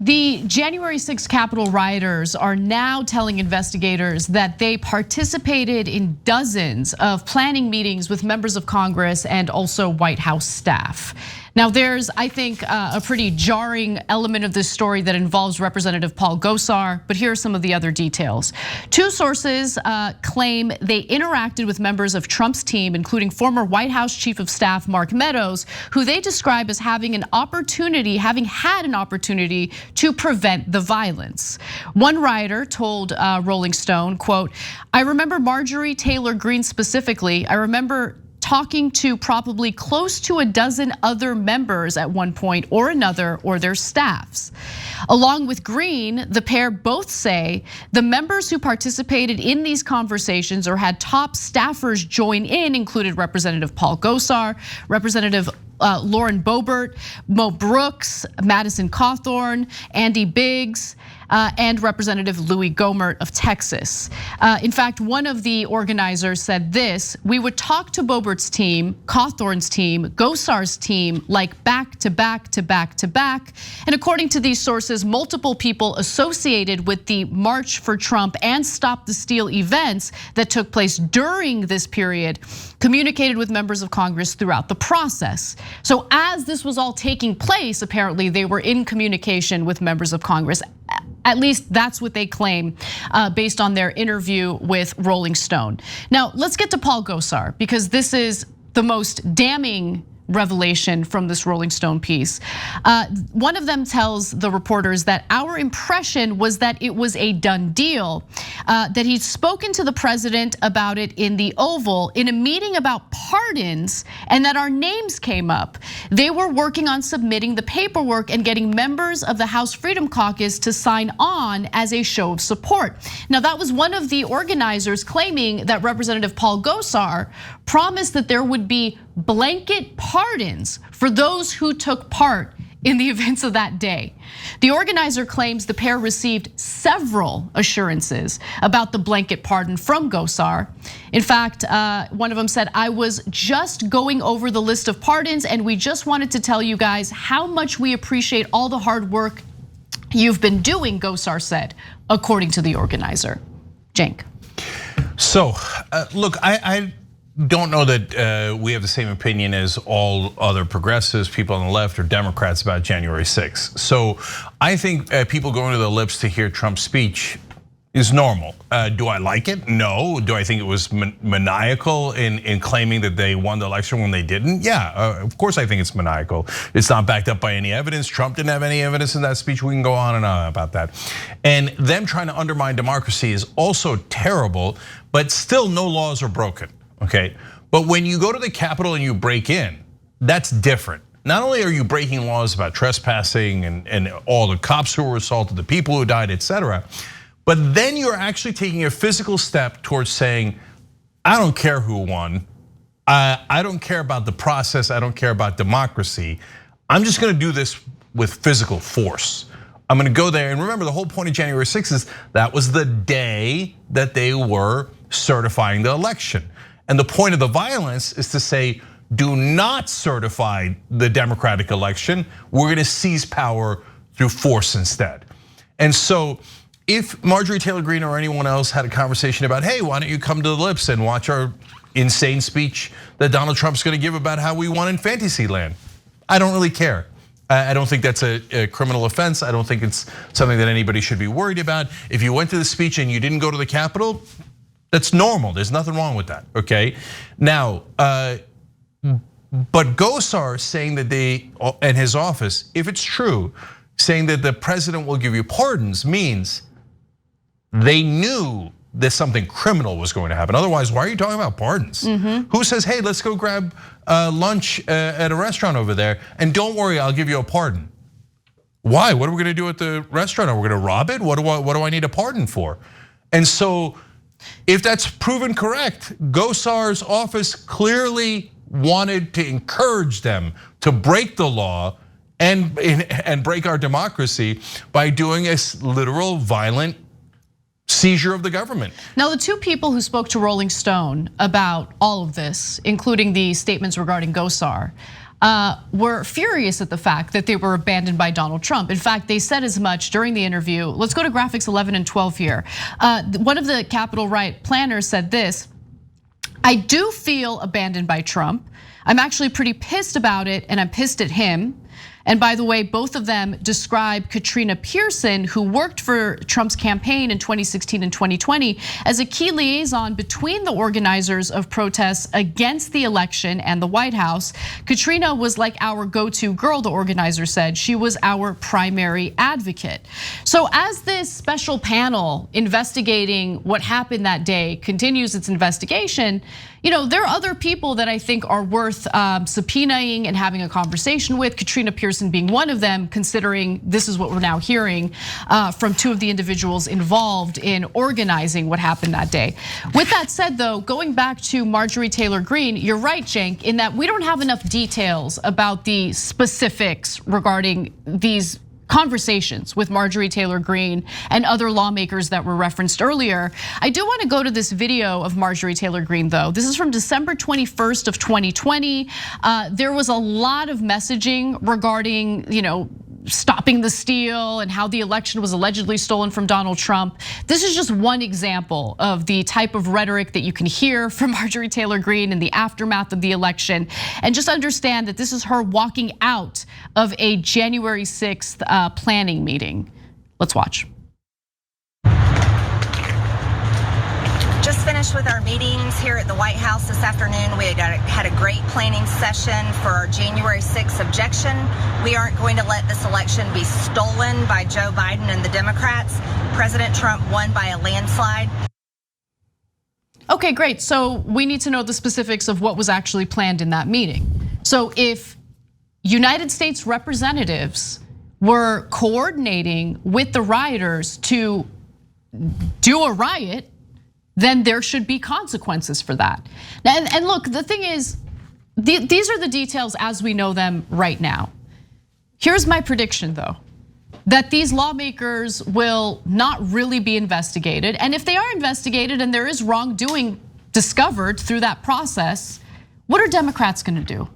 The January 6th Capitol rioters are now telling investigators that they participated in dozens of planning meetings with members of Congress and also White House staff. Now there's, I think, a pretty jarring element of this story that involves Representative Paul Gosar, but here are some of the other details. Two sources claim they interacted with members of Trump's team, including former White House Chief of Staff Mark Meadows, who they describe as having had an opportunity to prevent the violence. One rioter told Rolling Stone, quote, "I remember Marjorie Taylor Greene specifically. I remember talking to probably close to a dozen other members at one point or another, or their staffs." Along with Greene, the pair both say the members who participated in these conversations or had top staffers join in included Representative Paul Gosar, Representative Lauren Boebert, Mo Brooks, Madison Cawthorn, Andy Biggs, and Representative Louis Gohmert of Texas. In fact, one of the organizers said this: "We would talk to Boebert's team, Cawthorn's team, Gosar's team, like back to back to back to back." And according to these sources, multiple people associated with the March for Trump and Stop the Steal events that took place during this period communicated with members of Congress throughout the process. So as this was all taking place, apparently they were in communication with members of Congress. At least that's what they claim based on their interview with Rolling Stone. Now let's get to Paul Gosar, because this is the most damning revelation from this Rolling Stone piece. One of them tells the reporters that our impression was that it was a done deal, that he'd spoken to the president about it in the Oval in a meeting about pardons, and that our names came up. They were working on submitting the paperwork and getting members of the House Freedom Caucus to sign on as a show of support. Now that was one of the organizers claiming that Representative Paul Gosar promised that there would be blanket pardons for those who took part in the events of that day. The organizer claims the pair received several assurances about the blanket pardon from Gosar. In fact, one of them said, "I was just going over the list of pardons and we just wanted to tell you guys how much we appreciate all the hard work you've been doing," Gosar said, according to the organizer. Cenk. So, look, I don't know that we have the same opinion as all other progressives, people on the left or Democrats about January 6th. So I think people going to their lips to hear Trump's speech is normal. Do I like it? No. Do I think it was maniacal in claiming that they won the election when they didn't? Yeah, of course I think it's maniacal. It's not backed up by any evidence. Trump didn't have any evidence in that speech. We can go on and on about that. And them trying to undermine democracy is also terrible, but still no laws are broken. Okay, but when you go to the Capitol and you break in, that's different. Not only are you breaking laws about trespassing and all the cops who were assaulted, the people who died, etc., but then you're actually taking a physical step towards saying, I don't care who won, I don't care about the process, I don't care about democracy. I'm just gonna do this with physical force. I'm gonna go there, and remember the whole point of January 6th is that was the day that they were certifying the election. And the point of the violence is to say, do not certify the Democratic election. We're gonna seize power through force instead. And so if Marjorie Taylor Greene or anyone else had a conversation about, hey, why don't you come to the lips and watch our insane speech that Donald Trump's gonna give about how we won in Fantasyland, I don't really care. I don't think that's a criminal offense. I don't think it's something that anybody should be worried about. If you went to the speech and you didn't go to the Capitol, that's normal, there's nothing wrong with that, okay? Now, but Gosar saying that they, and his office, if it's true, saying that the president will give you pardons means they knew that something criminal was going to happen. Otherwise, why are you talking about pardons? Who says, hey, let's go grab lunch at a restaurant over there, and don't worry, I'll give you a pardon. Why, what are we gonna do at the restaurant? Are we gonna rob it? What do I need a pardon for? And so, if that's proven correct, Gosar's office clearly wanted to encourage them to break the law and break our democracy by doing a literal violent seizure of the government. Now, the two people who spoke to Rolling Stone about all of this, including the statements regarding Gosar, were furious at the fact that they were abandoned by Donald Trump. In fact, they said as much during the interview. Let's go to graphics 11 and 12 here. One of the Capitol Riot planners said this: "I do feel abandoned by Trump. I'm actually pretty pissed about it, and I'm pissed at him." And by the way, both of them describe Katrina Pearson, who worked for Trump's campaign in 2016 and 2020, as a key liaison between the organizers of protests against the election and the White House. Katrina was like our go-to girl, the organizer said. She was our primary advocate. So as this special panel investigating what happened that day continues its investigation, there are other people that I think are worth subpoenaing and having a conversation with, Katrina Pearson being one of them, considering this is what we're now hearing from two of the individuals involved in organizing what happened that day. With that said, though, going back to Marjorie Taylor Greene, you're right, Cenk, in that we don't have enough details about the specifics regarding these conversations with Marjorie Taylor Greene and other lawmakers that were referenced earlier. I do want to go to this video of Marjorie Taylor Greene, though. This is from December 21st of 2020. There was a lot of messaging regarding, stopping the steal and how the election was allegedly stolen from Donald Trump. This is just one example of the type of rhetoric that you can hear from Marjorie Taylor Greene in the aftermath of the election. And just understand that this is her walking out of a January 6th planning meeting. Let's watch. Just finished with our meetings here at the White House this afternoon. We had a great planning session for our January 6th objection. We aren't going to let this election be stolen by Joe Biden and the Democrats. President Trump won by a landslide. Okay, great. So we need to know the specifics of what was actually planned in that meeting. So if United States representatives were coordinating with the rioters to do a riot, then there should be consequences for that. And look, the thing is, these are the details as we know them right now. Here's my prediction, though, that these lawmakers will not really be investigated. And if they are investigated and there is wrongdoing discovered through that process, what are Democrats gonna do?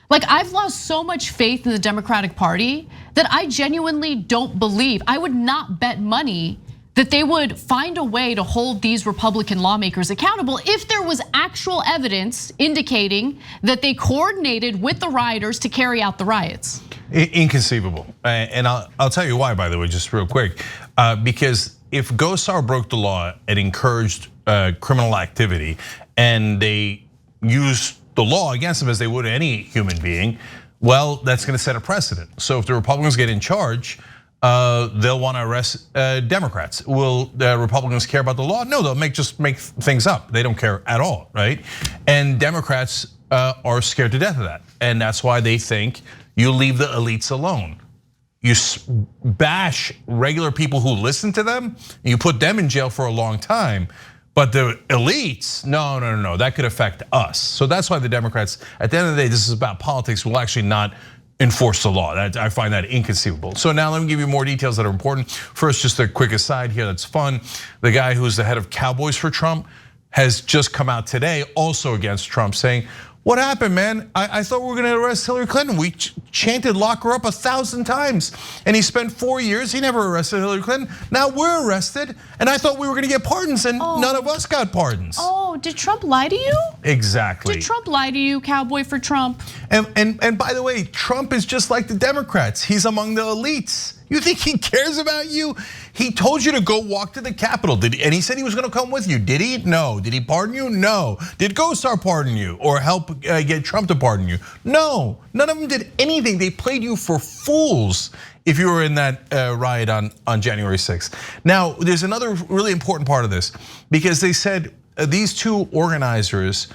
Like, I've lost so much faith in the Democratic Party that I genuinely don't believe, I would not bet money that they would find a way to hold these Republican lawmakers accountable if there was actual evidence indicating that they coordinated with the rioters to carry out the riots. Inconceivable, and I'll tell you why, by the way, just real quick. Because if Gosar broke the law and encouraged criminal activity, and they used the law against him as they would any human being, well, that's gonna set a precedent. So if the Republicans get in charge, they'll want to arrest Democrats. Will the Republicans care about the law? No, they'll just make things up. They don't care at all, right? And Democrats are scared to death of that. And that's why they think you leave the elites alone. You bash regular people who listen to them, and you put them in jail for a long time. But the elites, no, that could affect us. So that's why the Democrats, at the end of the day, this is about politics, will actually not enforce the law. I find that inconceivable. So now let me give you more details that are important. First, just a quick aside here that's fun. The guy who's the head of Cowboys for Trump has just come out today, also against Trump, saying, what happened, man? I thought we were gonna arrest Hillary Clinton. We chanted lock her up 1,000 times. And he spent 4 years, he never arrested Hillary Clinton. Now we're arrested, and I thought we were gonna get pardons, and none of us got pardons. Oh, did Trump lie to you? Exactly. Did Trump lie to you, cowboy for Trump? And by the way, Trump is just like the Democrats. He's among the elites. You think he cares about you? He told you to go walk to the Capitol, and he said he was gonna come with you. Did he? No. Did he pardon you? No. Did Gosar pardon you or help get Trump to pardon you? No, none of them did anything. They played you for fools if you were in that riot on January 6th. Now, there's another really important part of this, because they said these two organizers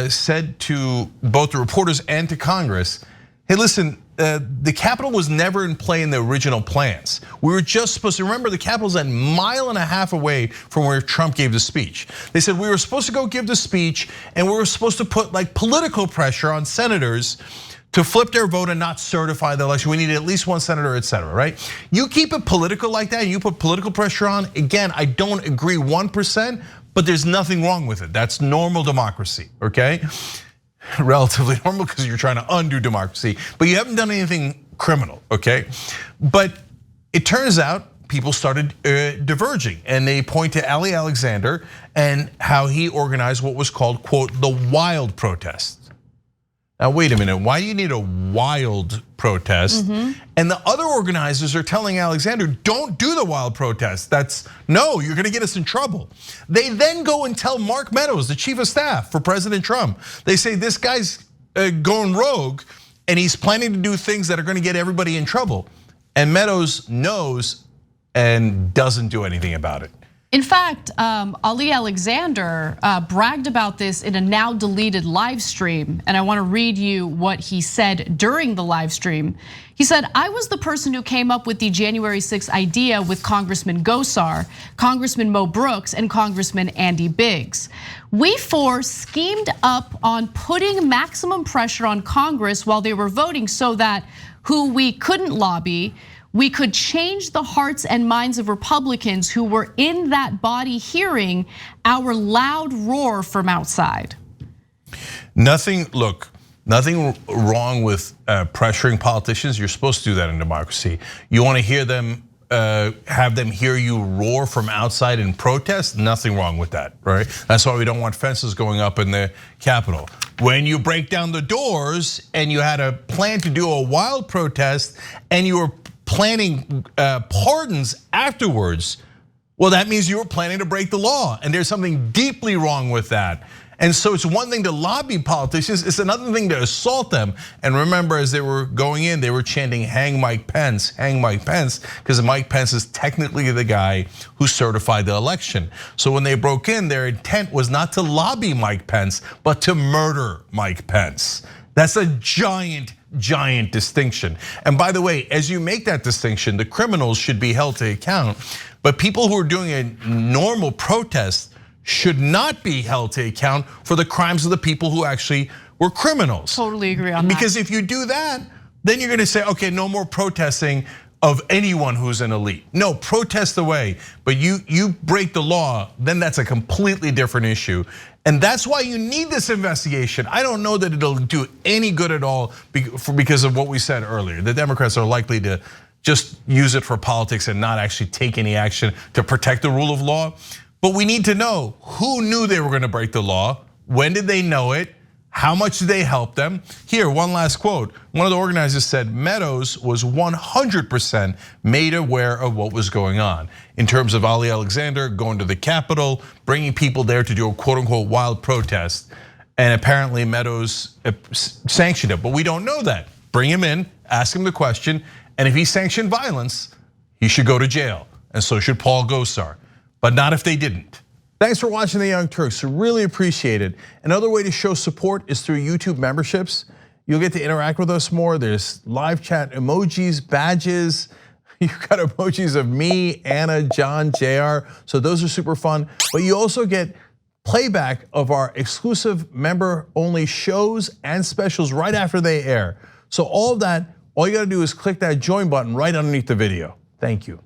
said to both the reporters and to Congress, hey, listen, the Capitol was never in play in the original plans. We were just supposed to, remember, the Capitol's a mile and a half away from where Trump gave the speech. They said we were supposed to go give the speech, and we were supposed to put like political pressure on senators to flip their vote and not certify the election. We needed at least one senator, et cetera, right? You keep it political like that, and you put political pressure on, again, I don't agree 1%, but there's nothing wrong with it. That's normal democracy, okay? relatively normal because you're trying to undo democracy, but you haven't done anything criminal, okay? But it turns out people started diverging, and they point to Ali Alexander and how he organized what was called, quote, the wild protest. Now, wait a minute, why do you need a wild protest? And the other organizers are telling Alexander, don't do the wild protest. No, you're gonna get us in trouble. They then go and tell Mark Meadows, the chief of staff for President Trump, they say this guy's going rogue and he's planning to do things that are gonna get everybody in trouble. And Meadows knows and doesn't do anything about it. In fact, Ali Alexander bragged about this in a now deleted live stream, and I want to read you what he said during the live stream. He said, I was the person who came up with the January 6th idea with Congressman Gosar, Congressman Mo Brooks, and Congressman Andy Biggs. We four schemed up on putting maximum pressure on Congress while they were voting so that who we couldn't lobby, we could change the hearts and minds of Republicans who were in that body hearing our loud roar from outside. Nothing wrong with pressuring politicians. You're supposed to do that in democracy. You want to hear them, have them hear you roar from outside in protest? Nothing wrong with that, right? That's why we don't want fences going up in the Capitol. When you break down the doors and you had a plan to do a wild protest and you were planning pardons afterwards, well, that means you were planning to break the law, and there's something deeply wrong with that. And so it's one thing to lobby politicians, it's another thing to assault them. And remember, as they were going in, they were chanting, hang Mike Pence, because Mike Pence is technically the guy who certified the election. So when they broke in, their intent was not to lobby Mike Pence, but to murder Mike Pence. That's a giant distinction. And by the way, as you make that distinction, the criminals should be held to account, but people who are doing a normal protest should not be held to account for the crimes of the people who actually were criminals. Totally agree on that. Because if you do that, then you're gonna say, okay, no more protesting of anyone who's an elite. No, protest away, but you break the law, then that's a completely different issue. And that's why you need this investigation. I don't know that it'll do any good at all because of what we said earlier. The Democrats are likely to just use it for politics and not actually take any action to protect the rule of law. But we need to know who knew they were gonna break the law, when did they know it, how much did they help them? Here, one last quote. One of the organizers said Meadows was 100% made aware of what was going on in terms of Ali Alexander going to the Capitol, bringing people there to do a quote unquote wild protest. And apparently Meadows sanctioned it, but we don't know that. Bring him in, ask him the question, and if he sanctioned violence, he should go to jail, and so should Paul Gosar, but not if they didn't. Thanks for watching the Young Turks, really appreciate it. Another way to show support is through YouTube memberships. You'll get to interact with us more. There's live chat emojis, badges. You've got emojis of me, Anna, John, JR, so those are super fun. But you also get playback of our exclusive member-only shows and specials right after they air. So all of that, all you gotta do is click that join button right underneath the video. Thank you.